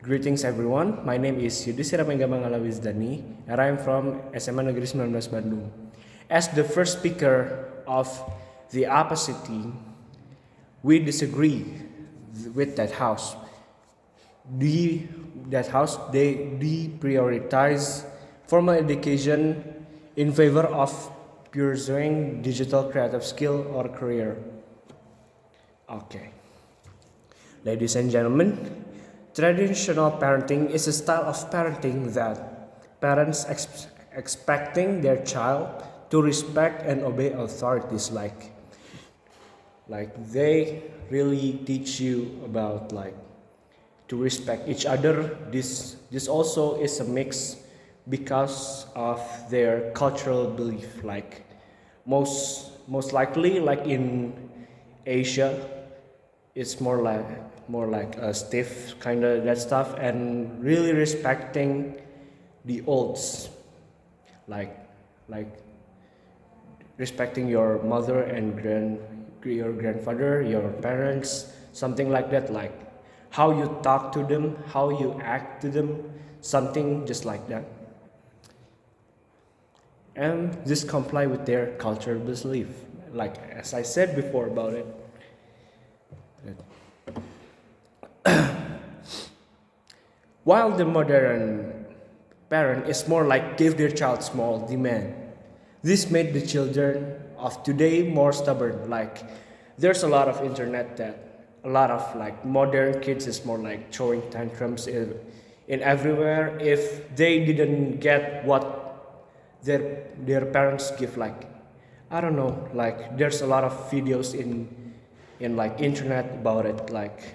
Greetings everyone, my name is Yudistira Meghamangala and I am from SMA Negeri 19 Bandung. As the first speaker of the opposite team, we disagree with that house. That house, they deprioritize formal education in favor of pursuing digital creative skill or career. Okay. Ladies and gentlemen, traditional parenting is a style of parenting that parents expecting their child to respect and obey authorities like they really teach you about to respect each other. This also is a mix because of their cultural belief, like most likely like in Asia it's more like a stiff kind of that stuff, and really respecting the olds, like respecting your mother and your grandfather, your parents, something like that, like how you talk to them, how you act to them, something just like that. And this comply with their cultural belief, like as I said before about it. While the modern parent is more like give their child small demand. This made the children of today more stubborn. Like there's a lot of internet that a lot of modern kids is more like throwing tantrums in everywhere if they didn't get what their parents give. Like I don't know, like there's a lot of videos in internet about it. Like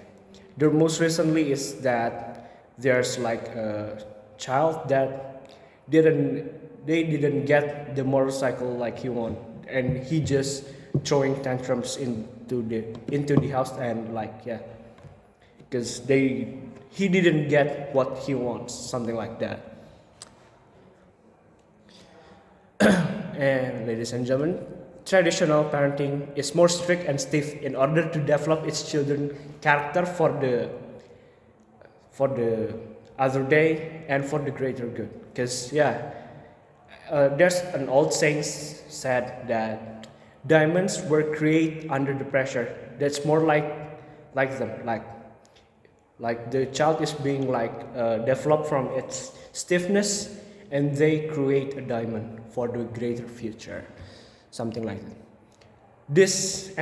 the most recently is that there's like a child that they didn't get the motorcycle like he want, and he just throwing tantrums into the house, and because he didn't get what he wants, something like that. And ladies and gentlemen, traditional parenting is more strict and stiff in order to develop its children character for the other day and for the greater good. Because there's an old saying said that diamonds were created under the pressure. That's more like them, like the child is being developed from its stiffness, and they create a diamond for the greater future, something like that. This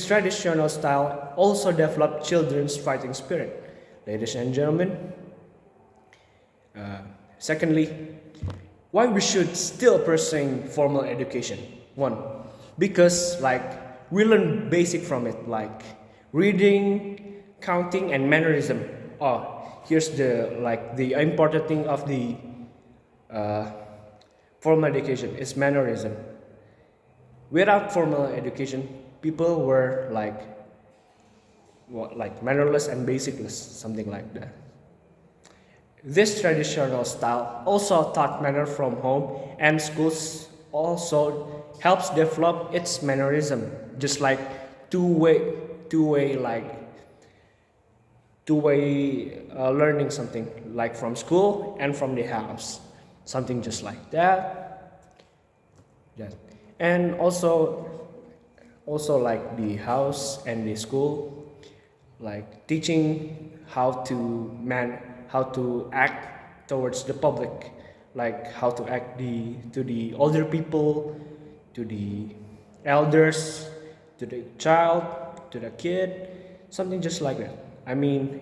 traditional style also developed children's fighting spirit. Ladies and gentlemen, secondly, why we should still pursue formal education? One, because we learn basic from it, like reading, counting, and mannerism. Here's the important thing of the formal education is mannerism. Without formal education, people were mannerless and basicless, something like that. This traditional style also taught manner from home, and schools also helps develop its mannerism, just like two-way learning, something like from school and from the house, something just like that. Yeah. And also like the house and the school, like teaching how to act towards the public, like how to act to the older people, to the elders, to the child, to the kid, something just like that. I mean,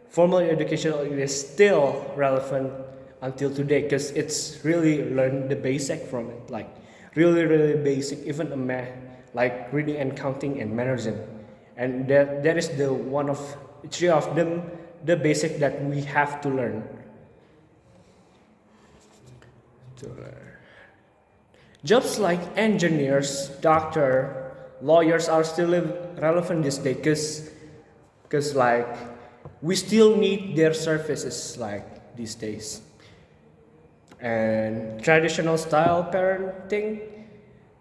formal education is still relevant until today because it's really learn the basic from it, like really basic, even like reading and counting and mannerism. And that is the one of three of them, the basic that we have to learn. Jobs like engineers, doctor, lawyers are still relevant these days because we still need their services these days. And traditional style parenting,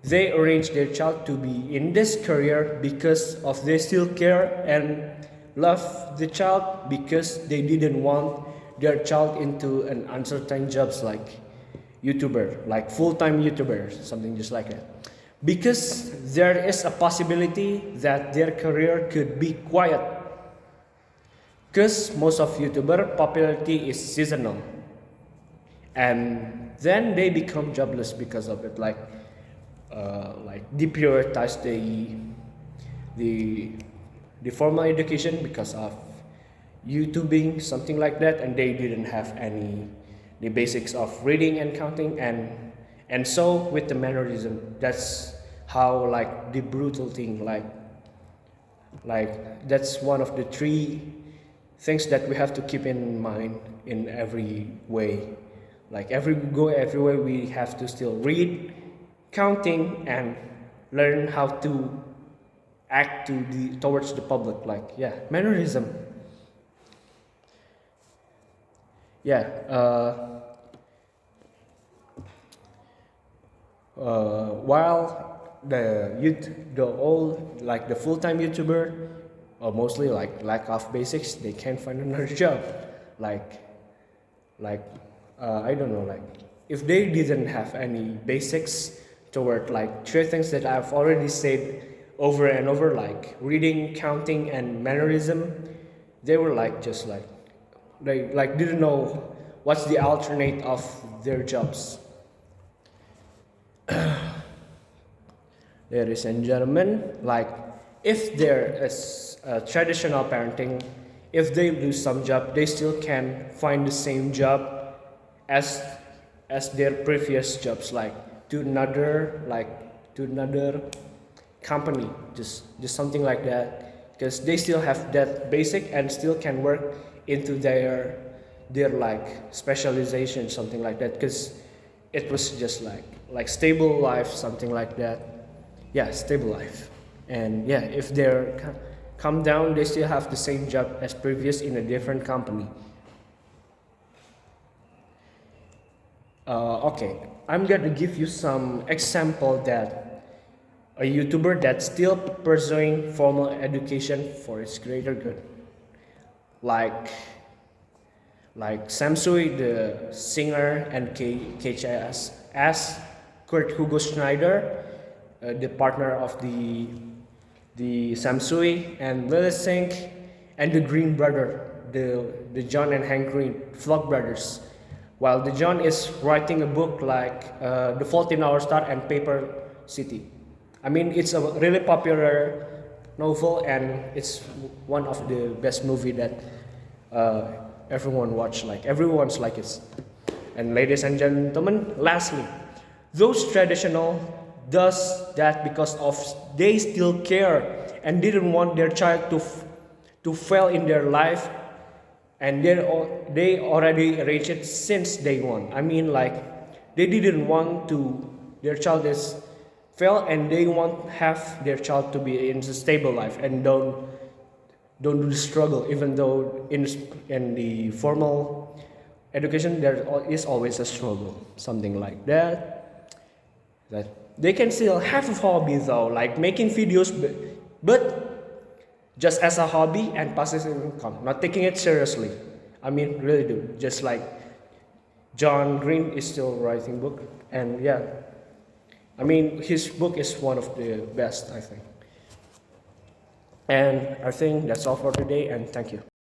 they arrange their child to be in this career because of they still care and love the child because they didn't want their child into an uncertain jobs like YouTuber, like full-time YouTuber, something just like that. Because there is a possibility that their career could be quiet. Because most of YouTuber popularity is seasonal. And then they become jobless because of it, like deprioritize the the formal education because of YouTubing, something like that, and they didn't have any the basics of reading and counting, and so with the mannerism, that's how like the brutal thing, like that's one of the three things that we have to keep in mind in every way. Like everywhere we have to still read, counting, and learn how to act towards the public. Like yeah, mannerism. Yeah. While the full-time YouTuber, or mostly like lack of basics, they can't find another job. Like, I don't know, like if they didn't have any basics toward like three things that I've already said over and over, like reading, counting, and mannerism, they were like just like they like didn't know what's the alternate of their jobs. Ladies and gentlemen, like if there is traditional parenting, if they lose some job, they still can find the same job as their previous jobs, like to another company, just something like that, because they still have that basic and still can work into their like specialization, something like that, because it was just like stable life, something like that. Yeah, stable life. And yeah, if they're come down, they still have the same job as previous in a different company. Okay, I'm gonna give you some example that a YouTuber that's still pursuing formal education for its greater good, like Samsui, the singer, and KHS as Kurt Hugo Schneider, the partner of the Samsui, and Lily Sink, and the Green brother, the John and Hank Green, vlog brothers. While the John is writing a book like The Fault in Our Star and Paper City. I mean, it's a really popular novel, and it's one of the best movie that everyone watch, like everyone's like it. And ladies and gentlemen, lastly, those traditional does that because of they still care and didn't want their child to fail in their life, and they already reached it since day one. I mean, like they didn't want to their child is fail, and they want have their child to be in a stable life and don't do the struggle, even though in the formal education there is always a struggle, something like that. That they can still have a hobby though, like making videos, but just as a hobby and passive income, not taking it seriously. I mean, really do. Just like John Green is still writing book, and yeah, I mean his book is one of the best, I think. And I think that's all for today, and thank you.